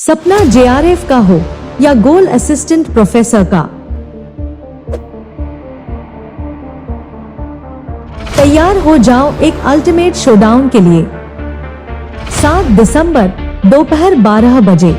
सपना JRF का हो या गोल असिस्टेंट प्रोफेसर का, तैयार हो जाओ एक अल्टीमेट शोडाउन के लिए। 7 दिसंबर दोपहर 12 बजे।